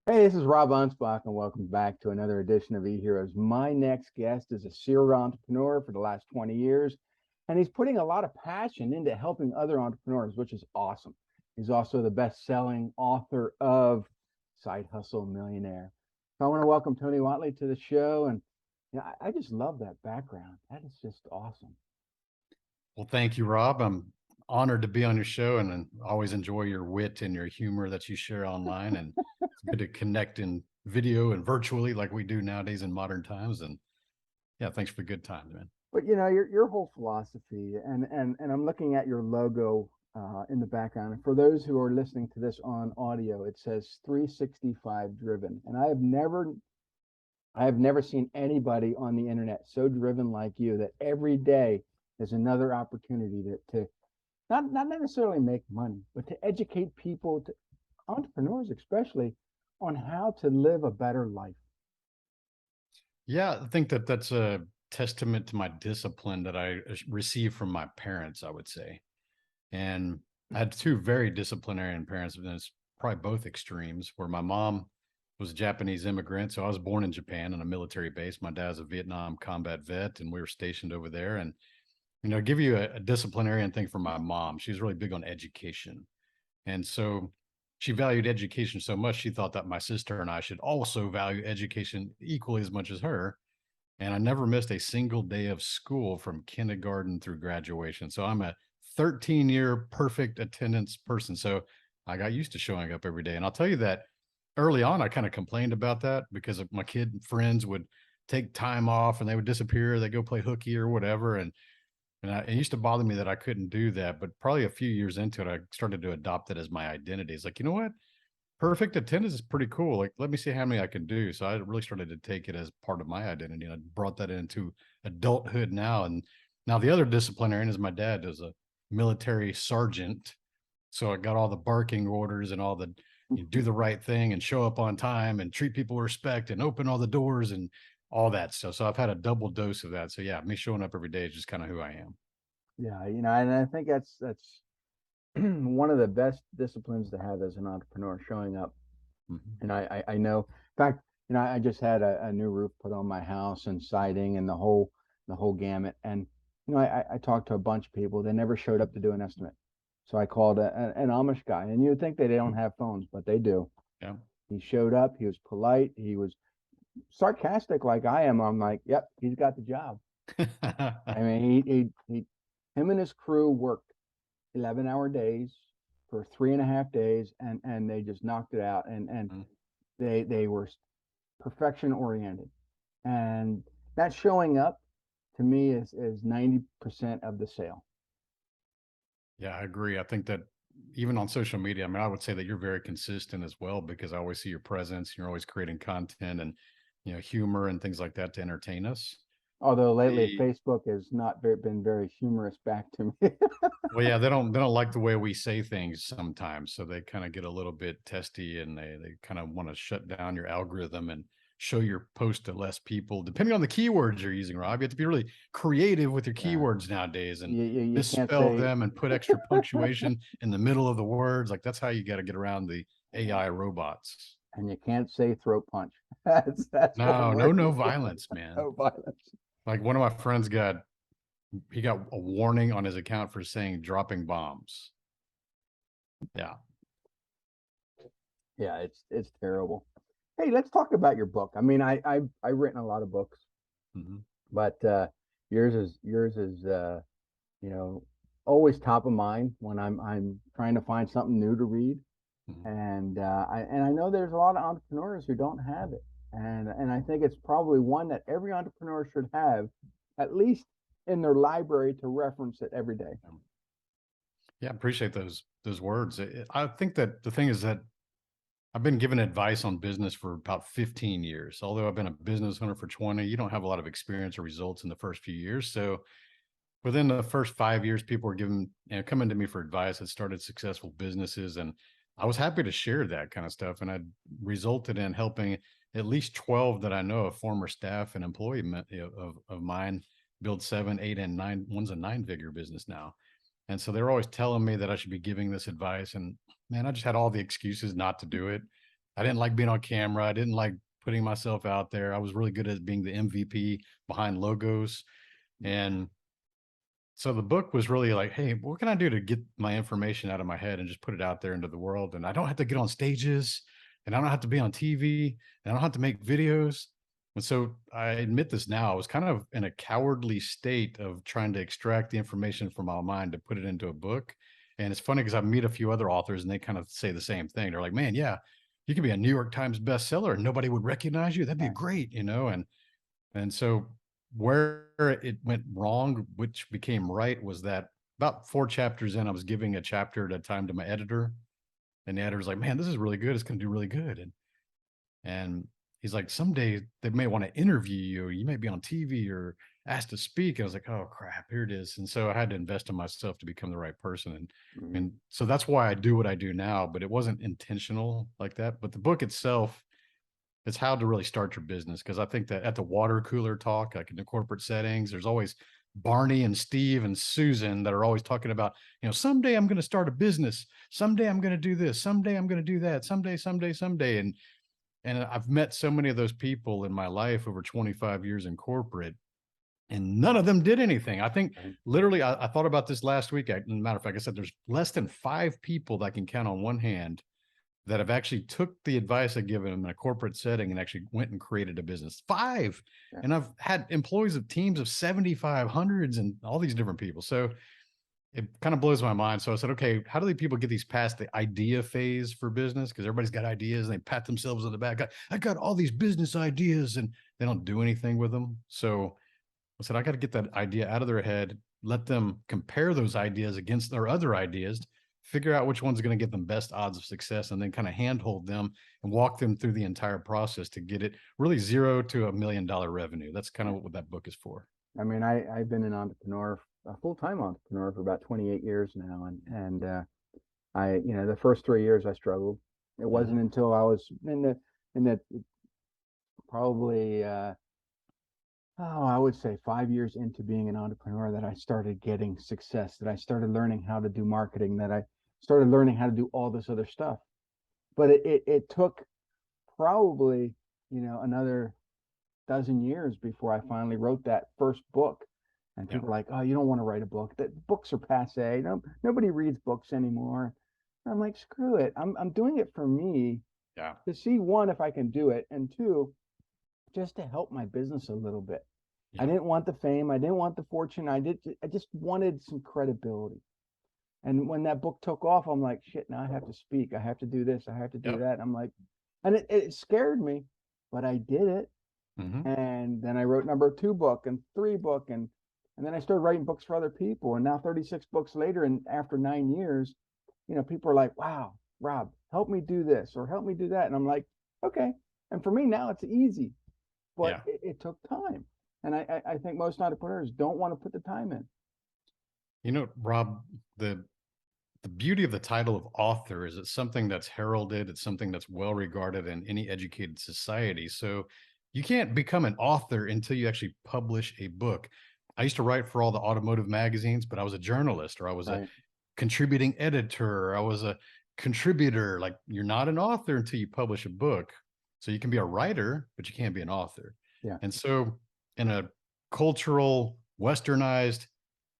Hey, this is Rob Anspach, and welcome back to another edition of eHeroes. My next guest is a serial entrepreneur for the last 20 years, and he's putting a lot of passion into helping other entrepreneurs, which is awesome. He's also the best-selling author of Side Hustle Millionaire. So I want to welcome Tony Whatley to the show, and I just love that background. That is just awesome. Well, thank you, Rob. I'm honored to be on your show and always enjoy your wit and your humor that you share online. And it's good to connect in video and virtually like we do nowadays in modern times. And yeah, thanks for the good time, man. But your whole philosophy, and I'm looking at your logo in the background. And for those who are listening to this on audio, it says 365 driven. And I have never seen anybody on the internet so driven like you, that every day is another opportunity to not necessarily make money, but to educate people, to entrepreneurs especially, on how to live a better life. Yeah, I think that that's a testament to my discipline that I received from my parents, I would say. And I had two very disciplinarian parents, and it's probably both extremes, where my mom was a Japanese immigrant. So I was born in Japan on a military base. My dad's a Vietnam combat vet, and we were stationed over there. And, give you a disciplinarian thing from my mom. She was really big on education. And so she valued education so much, she thought that my sister and I should also value education equally as much as her. And I never missed a single day of school from kindergarten through graduation. So I'm a 13-year perfect attendance person. So I got used to showing up every day. And I'll tell you that early on, I kind of complained about that because my kid friends would take time off and they would disappear. They go play hooky or whatever. It used to bother me that I couldn't do that. But probably a few years into it, I started to adopt it as my identity. It's like, you know what? Perfect attendance is pretty cool. Like, let me see how many I can do. So I really started to take it as part of my identity. And I brought that into adulthood now. And now the other disciplinarian is my dad is a military sergeant. So I got all the barking orders and all the do the right thing and show up on time and treat people with respect and open all the doors and all that stuff. So I've had a double dose of that. So yeah, me showing up every day is just kind of who I am. Yeah, and I think that's one of the best disciplines to have as an entrepreneur, showing up. Mhm. And I know, in fact, I just had a new roof put on my house, and siding, and the whole gamut. And I talked to a bunch of people. They never showed up to do an estimate. So I called an Amish guy, and you'd think they don't have phones, but they do. Yeah. He showed up. He was polite. He was sarcastic like I am. I'm like, yep, he's got the job. I mean, him and his crew worked 11-hour days for 3.5 days, and they just knocked it out. And Mhm. they were perfection oriented, and that showing up to me is 90% of the sale. Yeah, I agree. I think that even on social media, I mean, I would say that you're very consistent as well because I always see your presence. You're always creating content and humor and things like that to entertain us. Although lately The Facebook has not been very humorous back to me. Well, yeah, they don't like the way we say things sometimes, so they kind of get a little bit testy and they kind of want to shut down your algorithm and show your post to less people, depending on the keywords you're using. Rob, you have to be really creative with your Yeah, keywords nowadays and you can't misspell say, them and put extra punctuation in the middle of the words. Like that's how you got to get around the AI robots. and you can't say throat punch. That's one No, no, word. no violence, man. No violence. Like one of my friends got a warning on his account for saying dropping bombs. Yeah. Yeah, it's terrible. Hey, let's talk about your book. I mean, I've written a lot of books, Mhm. but yours is you know always top of mind when I'm trying to find something new to read. Mhm. And I know there's a lot of entrepreneurs who don't have it, and I think it's probably one that every entrepreneur should have, at least in their library, to reference it every day. Yeah, I appreciate those words. I think that the thing is that I've been given advice on business for about 15 years. Although I've been a business owner for 20, you don't have a lot of experience or results in the first few years. So within the first 5 years, people were coming to me for advice that started successful businesses. And I was happy to share that kind of stuff. And I resulted in helping at least 12 that I know of former staff and employee of mine build seven, eight, and nine. One's a 9-figure business now. And so they were always telling me that I should be giving this advice. And man, I just had all the excuses not to do it. I didn't like being on camera. I didn't like putting myself out there. I was really good at being the MVP behind logos. And so the book was really like, hey, what can I do to get my information out of my head and just put it out there into the world? And I don't have to get on stages, and I don't have to be on TV, and I don't have to make videos. And so I admit this now, I was kind of in a cowardly state of trying to extract the information from my mind to put it into a book. And it's funny because I meet a few other authors and they kind of say the same thing. They're like, man, yeah, you could be a New York Times bestseller and nobody would recognize you. That'd be Right. great, you know? And so where it went wrong, which became right, was that about 4 chapters in, I was giving a chapter at a time to my editor, and the editor's like, "Man, this is really good. It's going to do really good." And he's like, "Someday they may want to interview you. You may be on TV or asked to speak." I was like, "Oh crap, here it is." And so I had to invest in myself to become the right person. And so that's why I do what I do now, but it wasn't intentional like that. But the book itself, it's how to really start your business. Because I think that at the water cooler talk, like in the corporate settings, there's always Barney and Steve and Susan that are always talking about, someday I'm going to start a business. Someday I'm going to do this. Someday I'm going to do that. Someday. And I've met so many of those people in my life over 25 years in corporate, and none of them did anything. I think literally, I thought about this last week. As a matter of fact, I said there's less than 5 people that I can count on one hand that have actually took the advice I given them in a corporate setting and actually went and created a business. 5. Yeah. And I've had employees of teams of 75, hundreds, and all these different people. So it kind of blows my mind. So I said, okay, how do the people get these past the idea phase for business? Because everybody's got ideas and they pat themselves on the back. I got all these business ideas, and they don't do anything with them. So I said, I got to get that idea out of their head, let them compare those ideas against their other ideas, figure out which one's going to get them best odds of success, and then kind of handhold them and walk them through the entire process to get it really 0 to $1 million revenue. That's kind of what that book is for. I mean, I've been an entrepreneur, a full-time entrepreneur for about 28 years now. And the first 3 years I struggled. It wasn't until I was in the probably, I would say 5 years into being an entrepreneur that I started getting success, that I started learning how to do marketing, that I started learning how to do all this other stuff. But it took probably, another dozen years before I finally wrote that first book. And people are like, "Oh, you don't want to write a book. That books are passe. No, nobody reads books anymore." And I'm like, "Screw it. I'm doing it for me to see, one, if I can do it, and two, just to help my business a little bit." I didn't want the fame. I didn't want the fortune. I just wanted some credibility. And when that book took off, I'm like, shit, now I have to speak. I have to do this. I have to do that. And I'm like, and it scared me, but I did it. And then I wrote number 2 book and 3 book. And then I started writing books for other people. And now 36 books later, and after 9 years, people are like, "Wow, Rob, help me do this or help me do that." And I'm like, okay. And for me now it's easy, but it took time. And I think most entrepreneurs don't want to put the time in. Rob, the beauty of the title of author is it's something that's heralded. It's something that's well regarded in any educated society. So you can't become an author until you actually publish a book. I used to write for all the automotive magazines, but I was a journalist, or I was a contributing editor, or I was a contributor. Like, you're not an author until you publish a book. So you can be a writer, but you can't be an author. And so in a cultural, westernized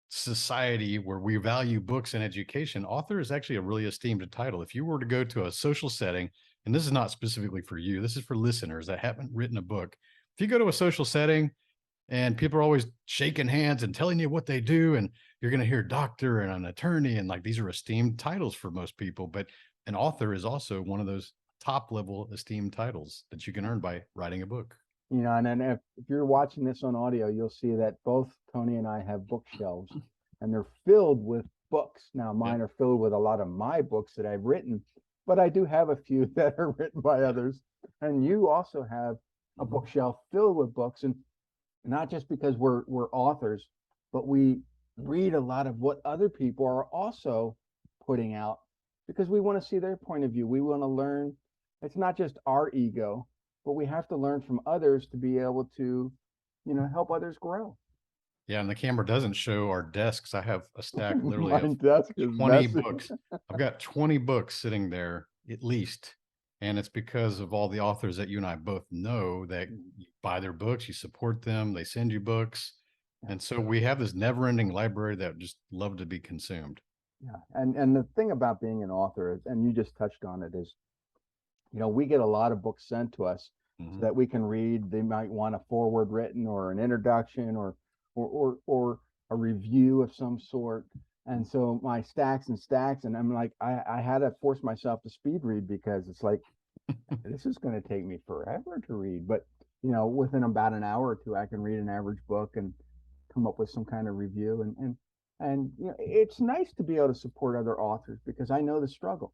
society where we value books and education, author is actually a really esteemed title. If you were to go to a social setting, and this is not specifically for you, this is for listeners that haven't written a book. If you go to a social setting and people are always shaking hands and telling you what they do, and you're going to hear doctor and an attorney, and like, these are esteemed titles for most people, but an author is also one of those top level esteemed titles that you can earn by writing a book. And then if you're watching this on audio, you'll see that both Tony and I have bookshelves, and they're filled with books. Now, mine are filled with a lot of my books that I've written, but I do have a few that are written by others. And you also have a bookshelf filled with books, and not just because we're authors, but we read a lot of what other people are also putting out, because we want to see their point of view. We want to learn. It's not just our ego, but we have to learn from others to be able to, help others grow. Yeah, and the camera doesn't show our desks. I have a stack literally My of desk is 20 messy. books. I've got 20 books sitting there at least. And it's because of all the authors that you and I both know that you buy their books, you support them, they send you books. Yeah. And so we have this never ending library that just love to be consumed. Yeah. And the thing about being an author is, and you just touched on it, is, we get a lot of books sent to us so Mhm. that we can read. They might want a forward written or an introduction or a review of some sort. And so my stacks and stacks, and I'm like, I had to force myself to speed read because it's like, this is going to take me forever to read. But, within about an hour or two, I can read an average book and come up with some kind of review. And it's nice to be able to support other authors because I know the struggle.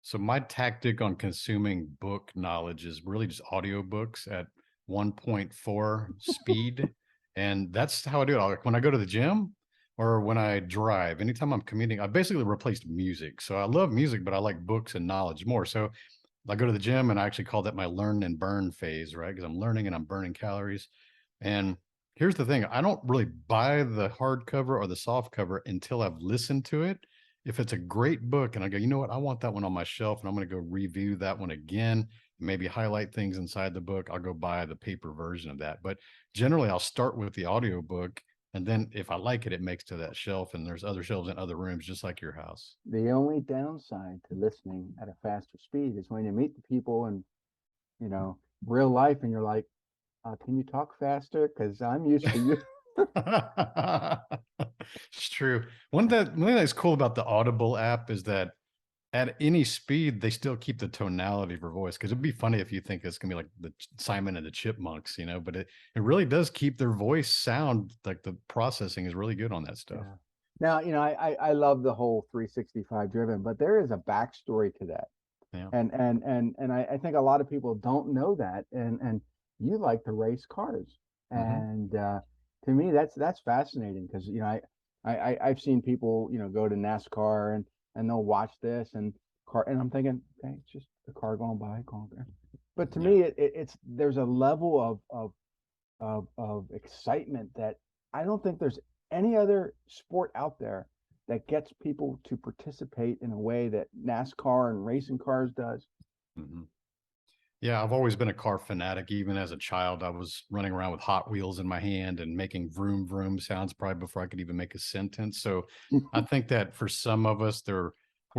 So my tactic on consuming book knowledge is really just audiobooks at 1.4 speed. And that's how I do it. Like when I go to the gym or when I drive, anytime I'm commuting, I basically replaced music. So I love music, but I like books and knowledge more. So I go to the gym and I actually call that my learn and burn phase, right? Because I'm learning and I'm burning calories. And here's the thing, I don't really buy the hardcover or the soft cover until I've listened to it. If it's a great book and I go, you know what, I want that one on my shelf and I'm going to go review that one again, maybe highlight things inside the book, I'll go buy the paper version of that. But generally, I'll start with the audiobook. And then if I like it, it makes to that shelf. And there's other shelves in other rooms, just like your house. The only downside to listening at a faster speed is when you meet the people in, real life and you're like, can you talk faster? Because I'm used to you. It's true. One thing that's cool about the Audible app is that at any speed, they still keep the tonality of her voice. Because it'd be funny if you think it's gonna be like the Simon and the Chipmunks, but it really does keep their voice sound like the processing is really good on that stuff. Yeah. Now, I love the whole 365 driven, but there is a backstory to that. Yeah. And I think a lot of people don't know that. And you like to race cars. Hmm. And to me, that's fascinating because, I've seen people, go to NASCAR and they'll watch this and I'm thinking, okay, it's just a car going by, going there. But to Yeah. me, it's there's a level of excitement that I don't think there's any other sport out there that gets people to participate in a way that NASCAR and racing cars does. Hmm. Yeah, I've always been a car fanatic. Even as a child, I was running around with Hot Wheels in my hand and making vroom vroom sounds probably before I could even make a sentence. So I think that for some of us, we're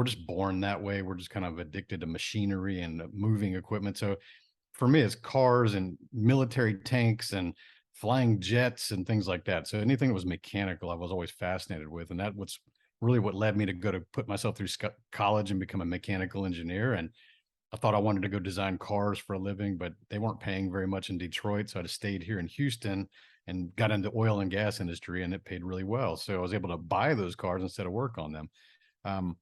just born that way. We're just kind of addicted to machinery and moving equipment. So for me, it's cars and military tanks and flying jets and things like that. So anything that was mechanical, I was always fascinated with, and that was really what led me to go to put myself through college and become a mechanical engineer. And I thought I wanted to go design cars for a living, but they weren't paying very much in Detroit. So I just stayed here in Houston and got into oil and gas industry, and it paid really well. So I was able to buy those cars instead of work on them. Um,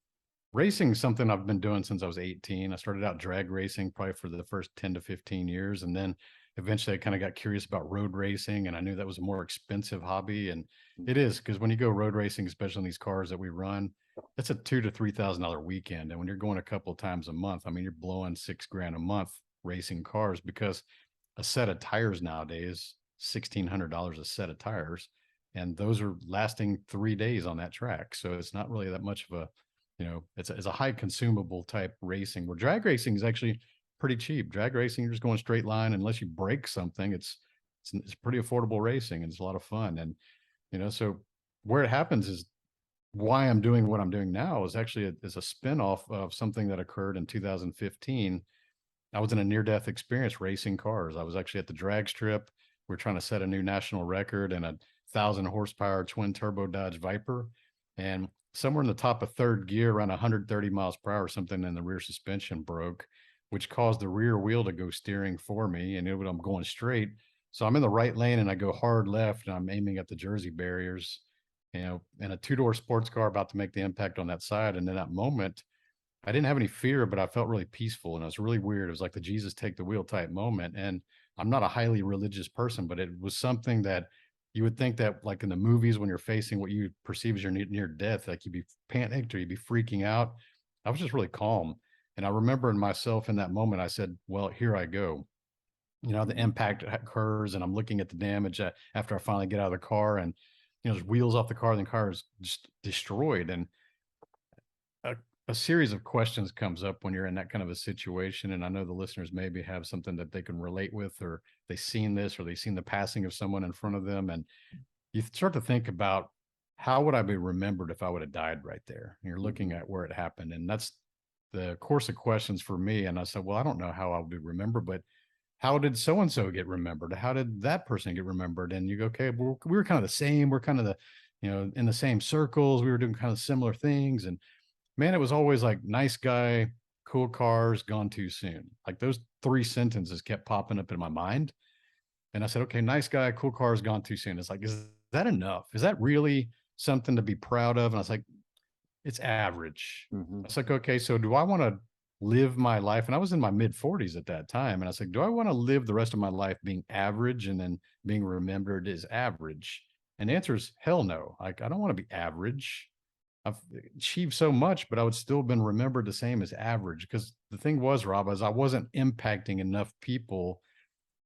Racing is something I've been doing since I was 18. I started out drag racing probably for the first 10 to 15 years. And then eventually I kind of got curious about road racing, and I knew that was a more expensive hobby. And it is, because when you go road racing, especially in these cars that we run, it's a $2,000 to $3,000 weekend. And when you're going a couple of times a month, I mean, you're blowing $6,000 a month racing cars, because a set of tires nowadays, $1,600 a set of tires. And those are lasting 3 days on that track. So it's not really that much of a, it's a high consumable type racing, where drag racing is actually pretty cheap. Drag racing, you're just going straight line. Unless you break something, it's pretty affordable racing, and it's a lot of fun. And, so where it happens is why I'm doing what I'm doing now is actually is a spinoff of something that occurred in 2015. I was in a near death experience racing cars. I was actually at the drag strip. We're trying to set a new national record in a 1,000 horsepower twin turbo Dodge Viper. And somewhere in the top of third gear, around 130 miles per hour, something in the rear suspension broke, which caused the rear wheel to go steering for me. And I'm going straight. So I'm in the right lane and I go hard left and I'm aiming at the Jersey barriers, in a two-door sports car about to make the impact on that side. And in that moment, I didn't have any fear, but I felt really peaceful, and it was really weird. It was like the Jesus take the wheel type moment. And I'm not a highly religious person, but it was something that you would think that, like in the movies, when you're facing what you perceive as your near death, like you'd be panicked or you'd be freaking out. I was just really calm. And I remember in myself in that moment, I said, well, here I go. The impact occurs, and I'm looking at the damage after I finally get out of the car, and, there's wheels off the car, and the car is just destroyed. And a series of questions comes up when you're in that kind of a situation. And I know the listeners maybe have something that they can relate with, or they've seen this, or they've seen the passing of someone in front of them. And you start to think about, how would I be remembered if I would have died right there? And you're looking at where it happened. And that's the course of questions for me. And I said, well, I don't know how I'll be remembered, but how did so-and-so get remembered? How did that person get remembered? And you go, okay, we were kind of the same. We're kind of in the same circles. We were doing kind of similar things. And man, it was always like nice guy, cool cars, gone too soon. Like those three sentences kept popping up in my mind. And I said, okay, nice guy, cool cars, gone too soon. It's like, is that enough? Is that really something to be proud of? And I was like, it's average. Mm-hmm. I was like, okay, so do I want to live my life? And I was in my mid 40s at that time. And I was like, do I want to live the rest of my life being average and then being remembered as average? And the answer is hell no. Like, I don't want to be average. I've achieved so much, but I would still have been remembered the same as average. Because the thing was, Rob, is I wasn't impacting enough people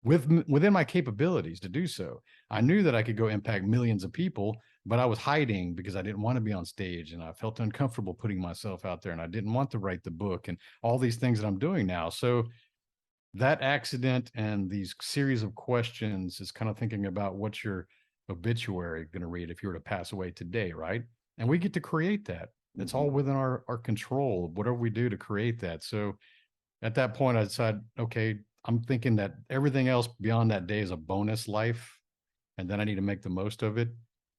within my capabilities to do so. I knew that I could go impact millions of people, but I was hiding because I didn't want to be on stage, and I felt uncomfortable putting myself out there, and I didn't want to write the book and all these things that I'm doing now. So that accident and these series of questions is kind of thinking about what's your obituary going to read if you were to pass away today, right? And we get to create that. It's all within our control, whatever we do to create that. So at that point, I decided, okay, I'm thinking that everything else beyond that day is a bonus life. And then I need to make the most of it.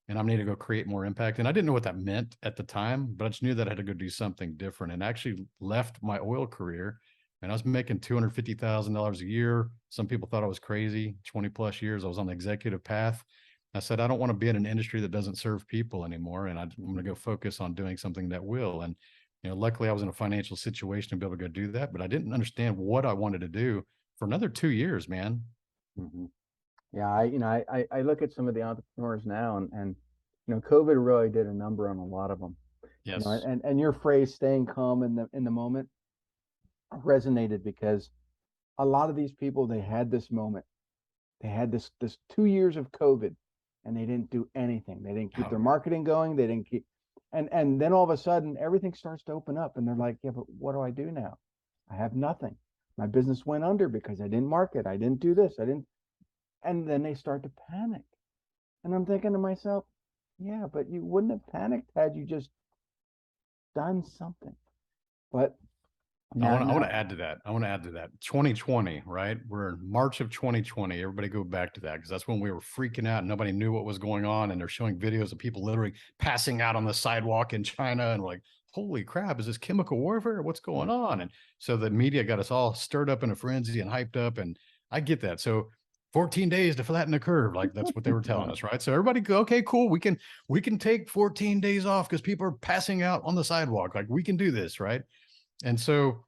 And I need to go create more impact. And I didn't know what that meant at the time, but I just knew that I had to go do something different, and actually left my oil career. And I was making $250,000 a year. Some people thought I was crazy. 20 plus years, I was on the executive path. I said, I don't want to be in an industry that doesn't serve people anymore. And I'm going to go focus on doing something that will. And luckily I was in a financial situation to be able to go do that, but I didn't understand what I wanted to do for another 2 years, man. Mm-hmm. Yeah, I look at some of the entrepreneurs now, and COVID really did a number on a lot of them. Yes. And your phrase "staying calm in the moment" resonated, because a lot of these people, they had this moment, they had this 2 years of COVID, and they didn't do anything. They didn't keep their marketing going. They didn't keep, and then all of a sudden everything starts to open up, and they're like, yeah, but what do I do now? I have nothing. My business went under because I didn't market. I didn't do this. I didn't. And then they start to panic. And I'm thinking to myself, yeah, but you wouldn't have panicked had you just done something. But I now, want to add to that. 2020, right? We're in March of 2020. Everybody go back to that, because that's when we were freaking out and nobody knew what was going on. And they're showing videos of people literally passing out on the sidewalk in China. And we're like, holy crap, is this chemical warfare? What's going on? And so the media got us all stirred up in a frenzy and hyped up. And I get that. So 14 days to flatten the curve. Like that's what they were telling us, right? So everybody go, okay, cool. We can take 14 days off because people are passing out on the sidewalk. Like we can do this, right? And so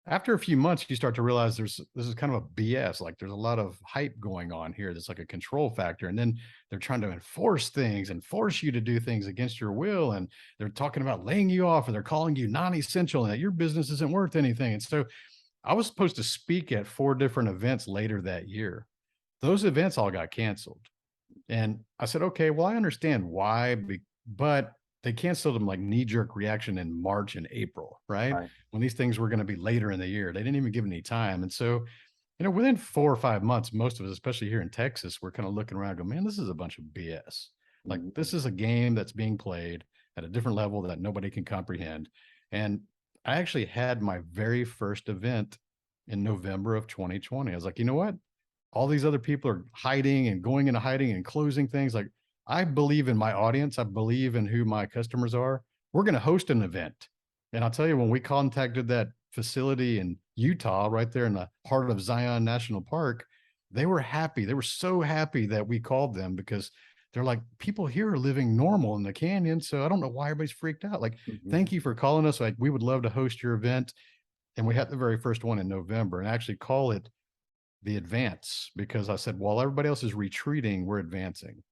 after a few months, you start to realize this is kind of a BS. Like there's a lot of hype going on here. That's like a control factor. And then they're trying to enforce things and force you to do things against your will. And they're talking about laying you off, and they're calling you non-essential and that your business isn't worth anything. And so I was supposed to speak at 4 different events later that year. Those events all got canceled. And I said, okay, well, I understand why, but they canceled them like knee-jerk reaction in March and April, right? When these things were going to be later in the year. They didn't even give any time. And so, within 4 or 5 months, most of us, especially here in Texas, we're kind of looking around going, man, this is a bunch of BS. Like this is a game that's being played at a different level that nobody can comprehend. And I actually had my very first event in November of 2020. I was like, you know what? All these other people are hiding and going into hiding and closing things. Like, I believe in my audience. I believe in who my customers are. We're going to host an event. And I'll tell you, when we contacted that facility in Utah, right there in the heart of Zion National Park, they were happy. They were so happy that we called them, because they're like, people here are living normal in the canyon. So I don't know why everybody's freaked out. Like, thank you for calling us. Like, we would love to host your event. And we had the very first one in November, and actually call it the advance, because I said, while everybody else is retreating, we're advancing.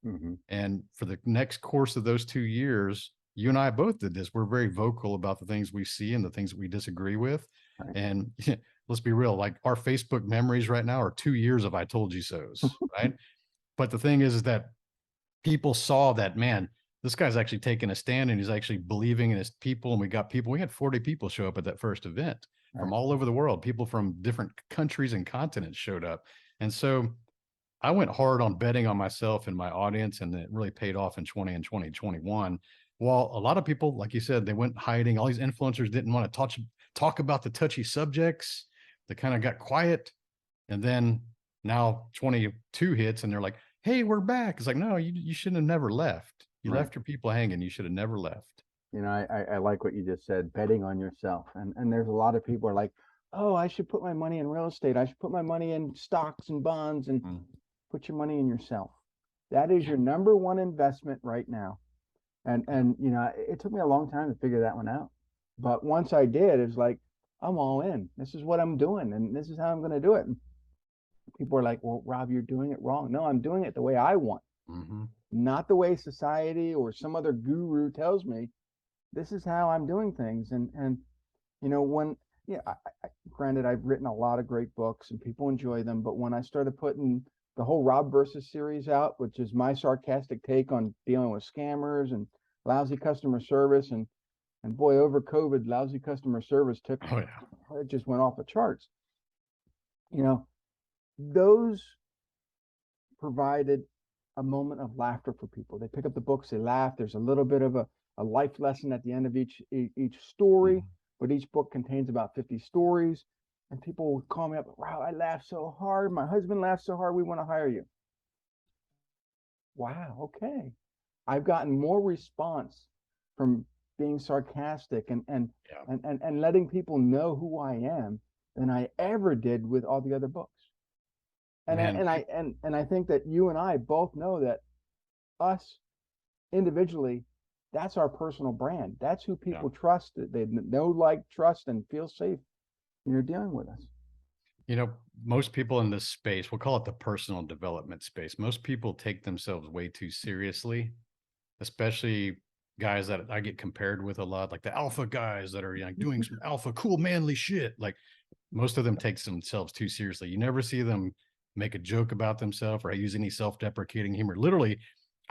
And for the next course of those 2 years, you and I both did this. We're very vocal about the things we see and the things that we disagree with. And let's be real, like our Facebook memories right now are 2 years of I told you so's, right? But the thing is that people saw that, man, this guy's actually taking a stand and he's actually believing in his people. And we had 40 people show up at that first event from all over the world. People from different countries and continents showed up. And so I went hard on betting on myself and my audience, and it really paid off in 2021. While a lot of people, like you said, they went hiding. All these influencers didn't want to talk about the touchy subjects. They kind of got quiet. And then now 22 hits and they're like, hey, we're back. It's like, no, you shouldn't have never left. You left your people hanging. You should have never left. You know, I like what you just said, betting on yourself. And there's a lot of people are like, oh, I should put my money in real estate. I should put my money in stocks and bonds, and put your money in yourself. That is your number one investment right now. And you know, it took me a long time to figure that one out. But once I did, it's like, I'm all in. This is what I'm doing, and this is how I'm going to do it. And people are like, well, Rob, you're doing it wrong. No, I'm doing it the way I want, not the way society or some other guru tells me. This is how I'm doing things. And you know, when granted, I've written a lot of great books and people enjoy them, but when I started putting the whole Rob versus series out, which is my sarcastic take on dealing with scammers and lousy customer service, and boy, over COVID, lousy customer service took, it just went off the charts. You know, those provided a moment of laughter for people. They pick up the books, they laugh. There's a little bit of a life lesson at the end of each story, but each book contains about 50 stories. And people would call me up, wow, I laughed so hard. My husband laughed so hard, we want to hire you. Wow, okay. I've gotten more response from being sarcastic and letting people know who I am than I ever did with all the other books. And I think that you and I both know that us individually, that's our personal brand. That's who people trust. They know, like, trust, and feel safe when you're dealing with us. You know, most people in this space, we'll call it the personal development space. Most people take themselves way too seriously, especially guys that I get compared with a lot, like the alpha guys that are doing some alpha cool manly shit. Like, most of them take themselves too seriously. You never see them make a joke about themselves or use any self-deprecating humor. Literally,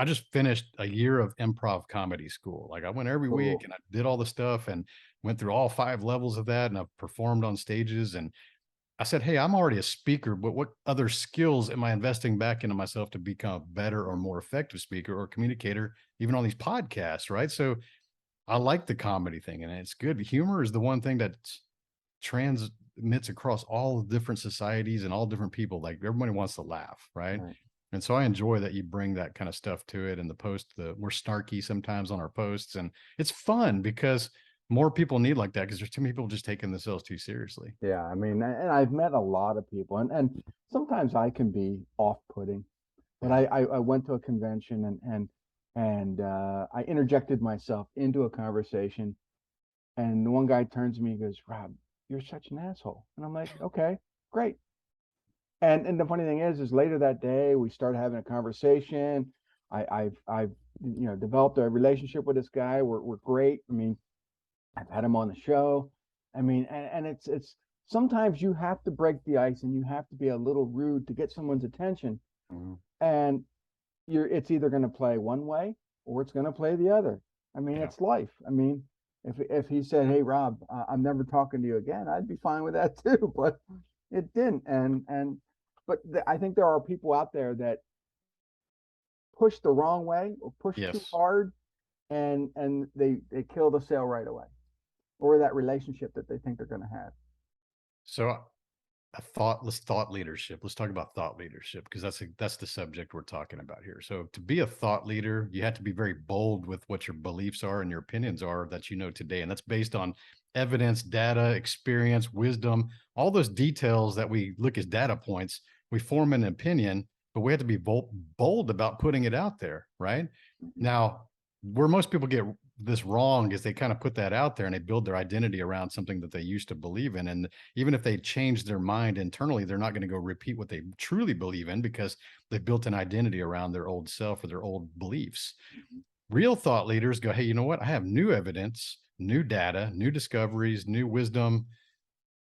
I just finished a year of improv comedy school. Like, I went every week and I did all the stuff and went through all 5 levels of that, and I've performed on stages. And I said, hey, I'm already a speaker, but what other skills am I investing back into myself to become a better or more effective speaker or communicator, even on these podcasts, right? So I like the comedy thing, and it's good. Humor is the one thing that transmits across all different societies and all different people. Like, everybody wants to laugh, right? And so I enjoy that you bring that kind of stuff to it. And the post, we're snarky sometimes on our posts, and it's fun because more people need like that, because there's too many people just taking themselves too seriously. Yeah, I mean, and I've met a lot of people, and sometimes I can be off-putting, but I went to a convention and I interjected myself into a conversation, and the one guy turns to me and goes, Rob, you're such an asshole. And I'm like, okay, great. And the funny thing is later that day we started having a conversation. I've developed a relationship with this guy. We're great. I mean, I've had him on the show. I mean, and it's sometimes you have to break the ice and you have to be a little rude to get someone's attention. And it's either going to play one way or it's going to play the other. I mean, it's life. I mean, if he said, hey, Rob, I'm never talking to you again, I'd be fine with that too, but it didn't. But I think there are people out there that push the wrong way or push too hard, and they kill the sale right away, or that relationship that they think they're going to have. So let's thought leadership. Let's talk about thought leadership, because that's the subject we're talking about here. So to be a thought leader, you have to be very bold with what your beliefs are and your opinions are that you know today. And that's based on evidence, data, experience, wisdom, all those details that we look as data points. We form an opinion, but we have to be bold about putting it out there, right? Now, where most people get this wrong is they kind of put that out there and they build their identity around something that they used to believe in. And even if they change their mind internally, they're not going to go repeat what they truly believe in, because they've built an identity around their old self or their old beliefs. Real thought leaders go, hey, you know what? I have new evidence, new data, new discoveries, new wisdom.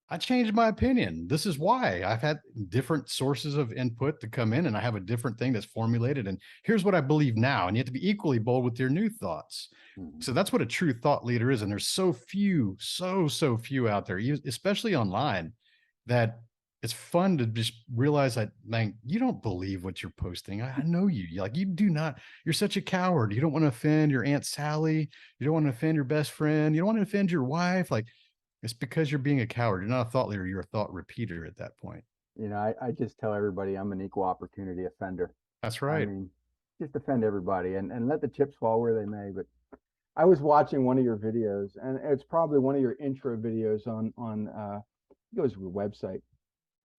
I changed my opinion. This is why. I've had different sources of input to come in, and I have a different thing that's formulated. And here's what I believe now. And you have to be equally bold with your new thoughts. Mhm. So that's what a true thought leader is. And there's so few, so few out there, especially online, that it's fun to just realize that, man, you don't believe what you're posting. I know you. Like, you do not. You're such a coward. You don't want to offend your Aunt Sally. You don't want to offend your best friend. You don't want to offend your wife. Like, it's because you're being a coward. You're not a thought leader. You're a thought repeater at that point. I just tell everybody I'm an equal opportunity offender. That's I right. mean, just offend everybody and let the chips fall where they may. But I was watching one of your videos, and it's probably one of your intro videos on I think it was your website.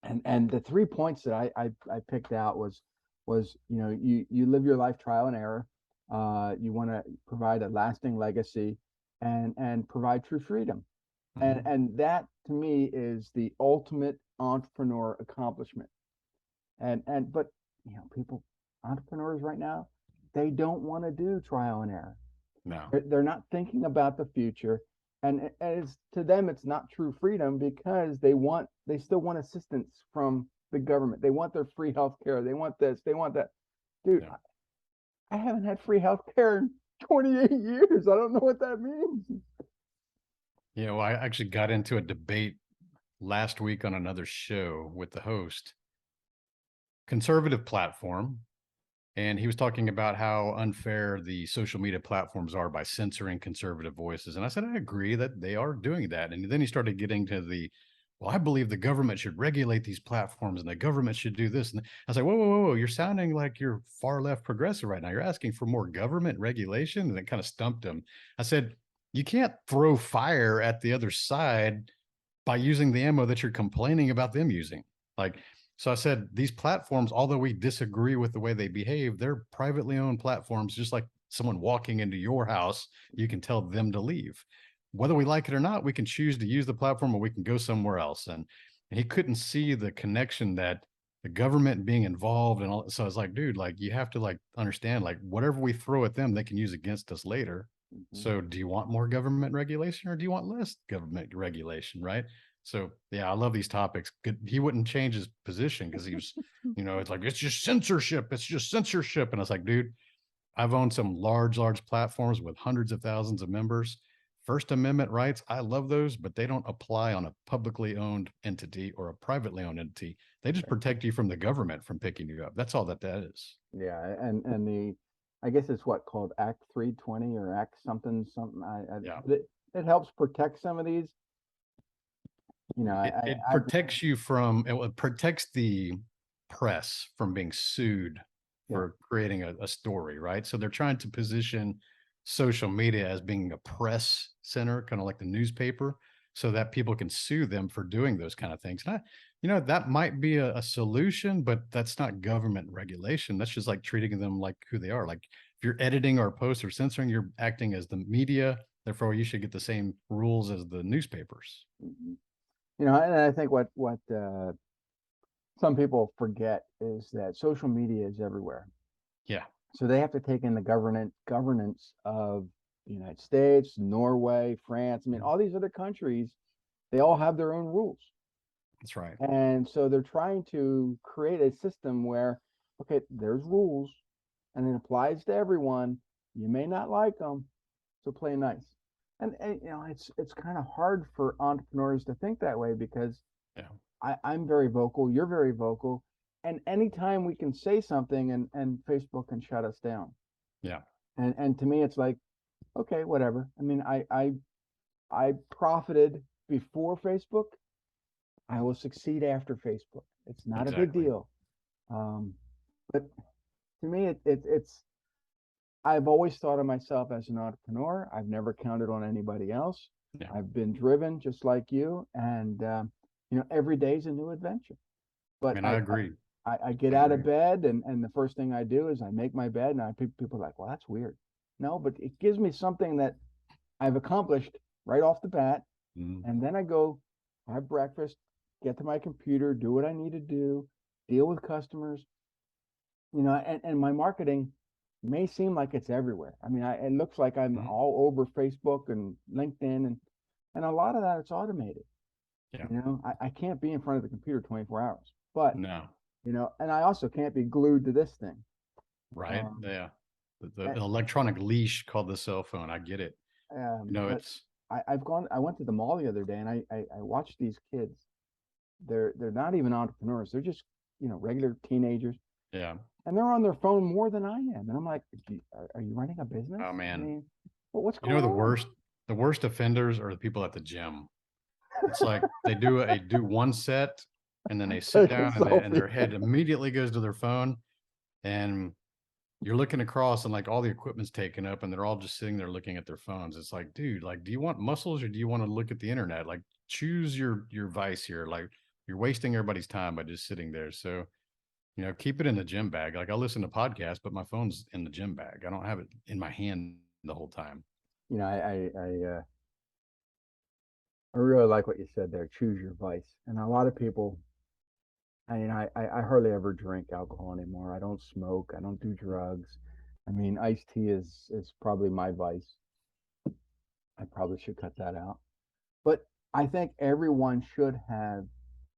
And the 3 points that I picked out was you live your life trial and error. You want to provide a lasting legacy and provide true freedom. Mhm. And that to me is the ultimate entrepreneur accomplishment. And but people, entrepreneurs right now, they don't want to do trial and error. No. They're not thinking about the future, and it's to them it's not true freedom because they still want assistance from the government. They want their free health care. They want this. They want that. Dude, Yeah. I haven't had free health care in 28 years. I don't know what that means. Well, I actually got into a debate last week on another show with the host, conservative platform. And he was talking about how unfair the social media platforms are by censoring conservative voices. And I said, I agree that they are doing that. And then he started getting to well, I believe the government should regulate these platforms and the government should do this. And I was like, whoa. You're sounding like you're far left progressive right now. You're asking for more government regulation. And it kind of stumped him. I said, you can't throw fire at the other side by using the ammo that you're complaining about them using. Like, so I said, these platforms, although we disagree with the way they behave, they're privately owned platforms, just like someone walking into your house, you can tell them to leave. Whether we like it or not, we can choose to use the platform or we can go somewhere else. And he couldn't see the connection that the government being involved and all. So I was like, dude, like you have to like understand, like whatever we throw at them, they can use against us later. Mhm. So do you want more government regulation or do you want less government regulation? Right. So yeah, I love these topics. He wouldn't change his position because he was, it's like it's just censorship. It's just censorship. And I was like, dude, I've owned some large platforms with hundreds of thousands of members. First Amendment rights, I love those, but they don't apply on a publicly owned entity or a privately owned entity. They just protect you from the government from picking you up. That's all that is. Yeah, and I guess it's what called Act 320 or Act something. Yeah. But it helps protect some of these. It I've protects you from it protects the press from being sued yeah. for creating a story, right? So they're trying to position social media as being a press center, kind of like the newspaper, so that people can sue them for doing those kind of things. And that might be a solution, but that's not government regulation. That's just like treating them like who they are. Like if you're editing or post or censoring, you're acting as the media. Therefore, you should get the same rules as the newspapers. Mhm. And I think what some people forget is that social media is everywhere. Yeah. So they have to take in the governance of the United States, Norway, France. I mean, all these other countries, they all have their own rules. That's right. And so they're trying to create a system where, okay, there's rules and it applies to everyone. You may not like them, so play nice. And it's kind of hard for entrepreneurs to think that way because Yeah. I'm very vocal, you're very vocal, and anytime we can say something and Facebook can shut us down. Yeah. And to me, it's like, okay, whatever. I mean, I profited before Facebook. I will succeed after Facebook. It's not a big Exactly. deal. Um, but to me, it's I've always thought of myself as an entrepreneur. I've never counted on anybody else. Yeah. I've been driven just like you, and every day is a new adventure. I But mean, I agree. I get I out of agree. bed, and the first thing I do is I make my bed, and people are like, well, that's weird. No, but it gives me something that I've accomplished right off the bat, Mhm. and then I go have breakfast, get to my computer, do what I need to do, deal with customers, and my marketing may seem like it's everywhere. I mean, it looks like I'm Mhm. all over Facebook and LinkedIn, and a lot of that it's automated. Yeah. I can't be in front of the computer 24 hours, but, No. and I also can't be glued to this thing. Right. Um, Yeah. The and, electronic leash called the cell phone. I get it. but It's I went to the mall the other day and I watched these kids. They're not even entrepreneurs. They're just, regular teenagers, yeah. and they're on their phone more than I am. And I'm like, are you running a business? Oh I man. mean, what's You know going on? the worst offenders are the people at the gym. It's like they do one set and then they sit Take a down and selfie. their head immediately goes to their phone, and you're looking across and like all the equipment's taken up and they're all just sitting there looking at their phones. It's like, dude, like, do you want muscles or do you want to look at the internet? Like, choose your vice here. Like, you're wasting everybody's time by just sitting there. So, keep it in the gym bag. Like, I listen to podcasts, but my phone's in the gym bag. I don't have it in my hand the whole time. I really like what you said there. Choose your vice. And a lot of people, I hardly ever drink alcohol anymore. I don't smoke. I don't do drugs. I mean, iced tea is probably my vice. I probably should cut that out. But I think everyone should have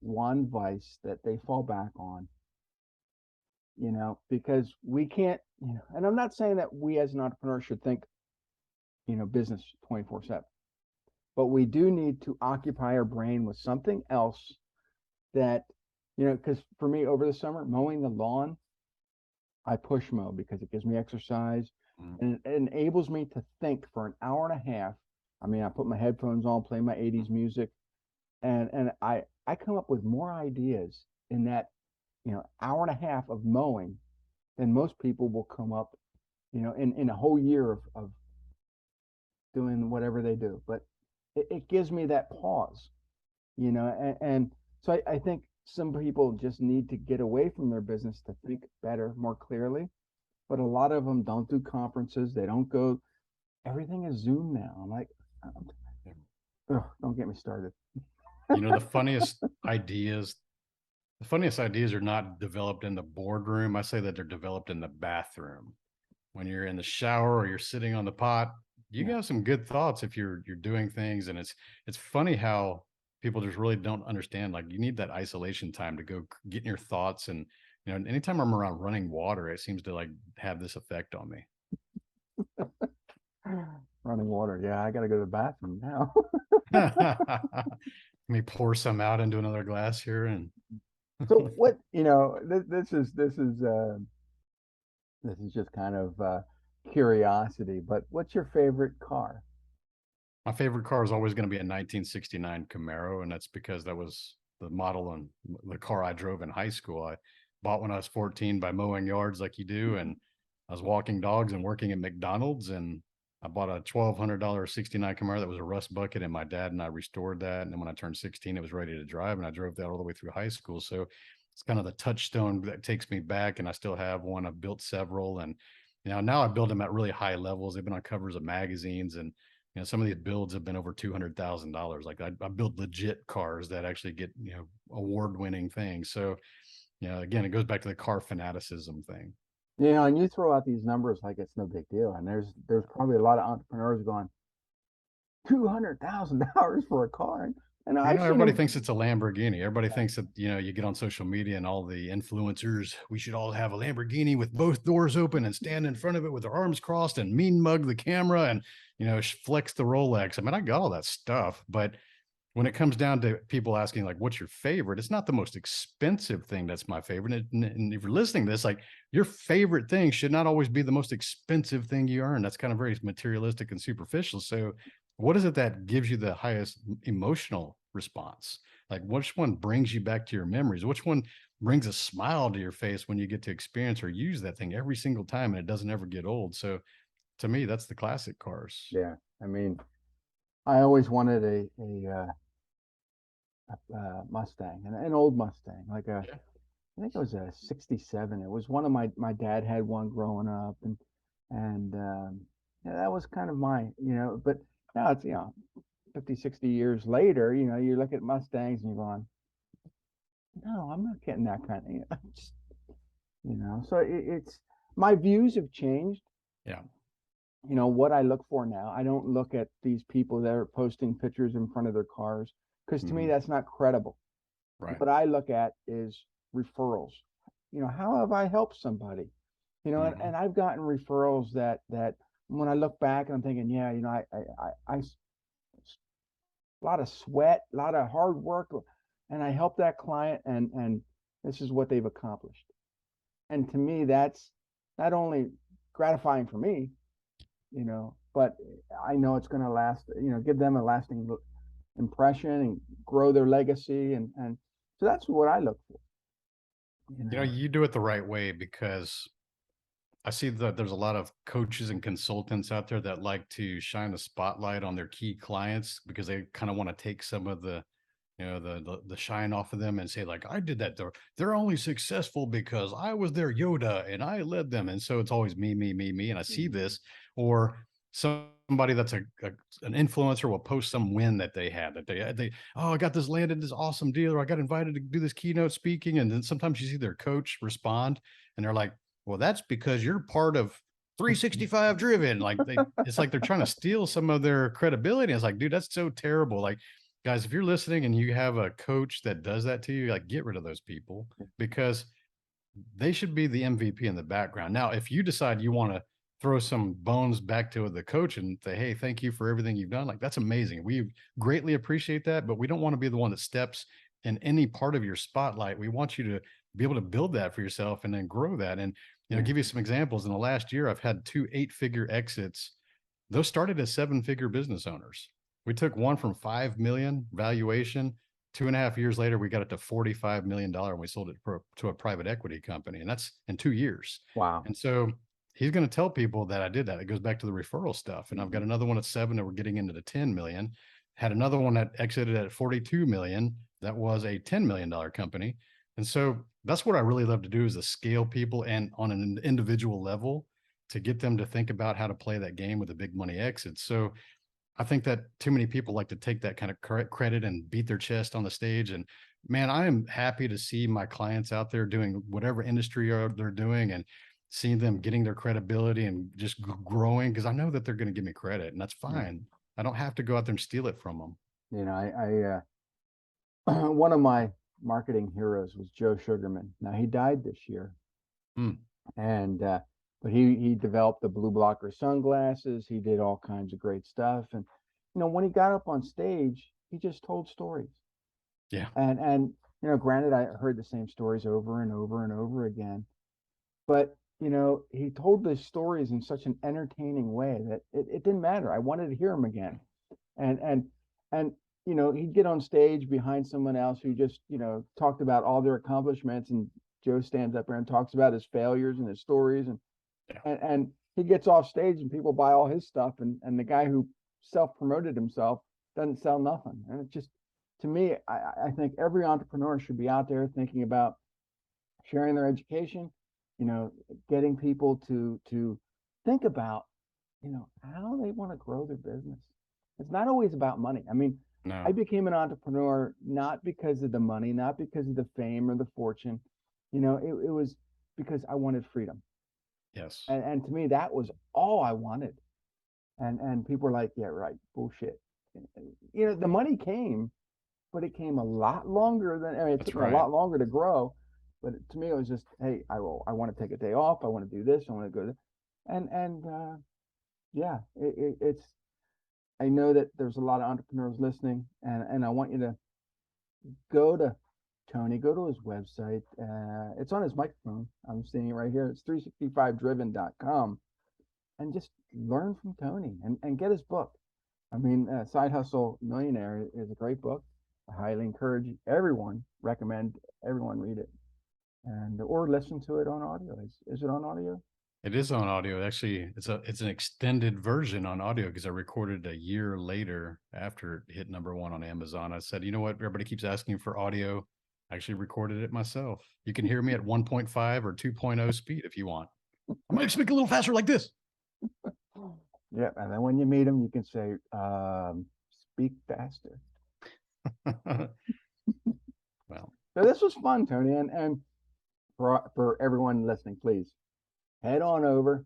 one vice that they fall back on, because we can't, and I'm not saying that we as an entrepreneur should think, business 24/7, but we do need to occupy our brain with something else that, because for me over the summer, mowing the lawn, I push mow because it gives me exercise Mm. and it enables me to think for an hour and a half. I mean, I put my headphones on, play my 80s music, and I come up with more ideas in that, hour and a half of mowing than most people will come up, in a whole year of doing whatever they do. But it gives me that pause, and so I think some people just need to get away from their business to think better, more clearly. But a lot of them don't do conferences. They don't go. Everything is Zoom now. I'm like, ugh, don't get me started. You know, the funniest ideas are not developed in the boardroom. I say that they're developed in the bathroom. When you're in the shower or you're sitting on the pot, you Yeah. got some good thoughts if you're doing things. And it's funny how people just really don't understand. Like, you need that isolation time to go get in your thoughts. And anytime I'm around running water, it seems to like have this effect on me. Running water. Yeah, I got to go to the bathroom now. Let me pour some out into another glass here. And So what, this is just kind of curiosity, but what's your favorite car? my favorite car is always going to be a 1969 Camaro, and that's because that was the model and the car I drove in high school. I bought when I was 14 by mowing yards like you do, and I was walking dogs and working at McDonald's, and I bought a $1,200 69 Camaro that was a rust bucket, and my dad and I restored that. And then when I turned 16, it was ready to drive, and I drove that all the way through high school. So it's kind of the touchstone that takes me back, and I still have one. I've built several, and now I build them at really high levels. They've been on covers of magazines, and some of these builds have been over $200,000. Like, I build legit cars that actually get award-winning things. So again, it goes back to the car fanaticism thing. And you throw out these numbers like it's no big deal, and there's probably a lot of entrepreneurs going $200,000 for a car, and I've seen Everybody them. thinks it's a Lamborghini. Everybody thinks that, you get on social media and all the influencers, we should all have a Lamborghini with both doors open and stand in front of it with our arms crossed and mean mug the camera and, flex the Rolex. I mean, I got all that stuff, but when it comes down to people asking like, what's your favorite? It's not the most expensive thing that's my favorite. And if you're listening to this, like, your favorite thing should not always be the most expensive thing you earn. That's kind of very materialistic and superficial. So what is it that gives you the highest emotional response? Like, which one brings you back to your memories? Which one brings a smile to your face when you get to experience or use that thing every single time and it doesn't ever get old? So to me, that's the classic cars. Yeah, I mean, I always wanted a Mustang, an old Mustang, like Yeah. I think it was a '67. It was one of my dad had one growing up, and yeah, that was kind of but now it's 50, 60 years later, you look at Mustangs and you're going, no, I'm not getting that kind of, just, so it's my views have changed. Yeah. What I look for now, I don't look at these people that are posting pictures in front of their cars because to me, Mhm. that's not credible. Right. What I look at is referrals. How have I helped somebody? And Mhm. I've gotten referrals that when I look back and I'm thinking, yeah, a lot of sweat, a lot of hard work, and I helped that client, and this is what they've accomplished. And to me, that's not only gratifying for me, but I know it's going to last, give them a lasting impression and grow their legacy, and so that's what I look for. You You know, know, you do it the right way because I see that there's a lot of coaches and consultants out there that like to shine the spotlight on their key clients because they kind of want to take some of the, the shine off of them and say like, I did that. They're only successful because I was their Yoda and I led them. And so it's always me, me, me, me. And I see Mhm. this, or somebody that's an influencer will post some win that they had, that they oh, I got this landed this awesome deal, or I got invited to do this keynote speaking. And then sometimes you see their coach respond and they're like, well, that's because you're part of 365 driven. Like it's like they're trying to steal some of their credibility. It's like, dude, that's so terrible. Like, guys, if you're listening and you have a coach that does that to you, like get rid of those people because they should be the MVP in the background. Now, if you decide you want to throw some bones back to the coach and say, hey, thank you for everything you've done, like that's amazing. We greatly appreciate that, but we don't want to be the one that steps in any part of your spotlight. We want you to be able to build that for yourself and then grow that. And, Yeah. give you some examples. In the last year, I've had 2 8-figure exits. Those started as 7-figure business owners. We took one from 5 million valuation. 2.5 years later, we got it to $45 million, and we sold it to a private equity company, and that's in 2 years. Wow. And so he's going to tell people that I did that. It goes back to the referral stuff. And I've got Mhm. another one at 7 that we're getting into the 10 million. Had another one that exited at 42 million. That was a $10 million company. And so that's what I really love to do, is to scale people and on an individual level to get them to think about how to play that game with the big money exits. So I think that too many people like to take that kind of credit and beat their chest on the stage. And man, I am happy to see my clients out there doing whatever industry they're doing, and seeing them getting their credibility and just growing, because I know that they're going to give me credit, and that's Yeah. fine. I don't have to go out there and steal it from them. One of my marketing heroes was Joe Sugarman. Now he died this year, Hmm. and but he developed the blue blocker sunglasses. He did all kinds of great stuff, and when he got up on stage, he just told stories. Yeah, And granted, I heard the same stories over and over and over again, but he told the stories in such an entertaining way that it didn't matter. I wanted to hear him again. And and and he'd get on stage behind someone else who just talked about all their accomplishments, and Joe stands up there and talks about his failures and his stories, and yeah, and he gets off stage and people buy all his stuff, and the guy who self-promoted himself doesn't sell nothing. And it just, to me, I think every entrepreneur should be out there thinking about sharing their education, you know, getting people to think about, how they want to grow their business. It's not always about money. I mean, I no, became an entrepreneur not because of the money, not because of the fame or the fortune. It was because I wanted freedom. yes, And to me, that was all I wanted. And people were like, yeah, right, bullshit. The money came, but it came a lot longer than, I mean, it took that's me a right. lot longer to grow. But to me, it was just, hey, I want to take a day off. I want to do this. I want to go to, and yeah, it's, I know that there's a lot of entrepreneurs listening, and I want you to go to Tony, go to his website. It's on his microphone. I'm seeing it right here. It's 365driven.com, and just learn from Tony, and get his book. I mean, Side Hustle Millionaire is a great book. I highly encourage everyone, recommend everyone read it, and or listen to it on audio. Is it on audio? It is on audio. Actually, it's an extended version on audio because I recorded a year later after it hit #1 on Amazon. I said, you know what? Everybody keeps asking for audio. I actually recorded it myself. You can hear me at 1.5 or 2.0 speed if you want. I might speak a little faster like this. Yeah, and then when you meet him, you can say, "Speak faster." Well, So this was fun, Tony, and for everyone listening, please head on over.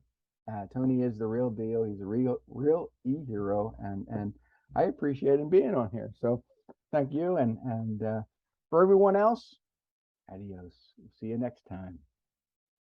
Tony is the real deal. He's a real e hero, and I appreciate him being on here. So Thank you. And for everyone else, adios. See you next time.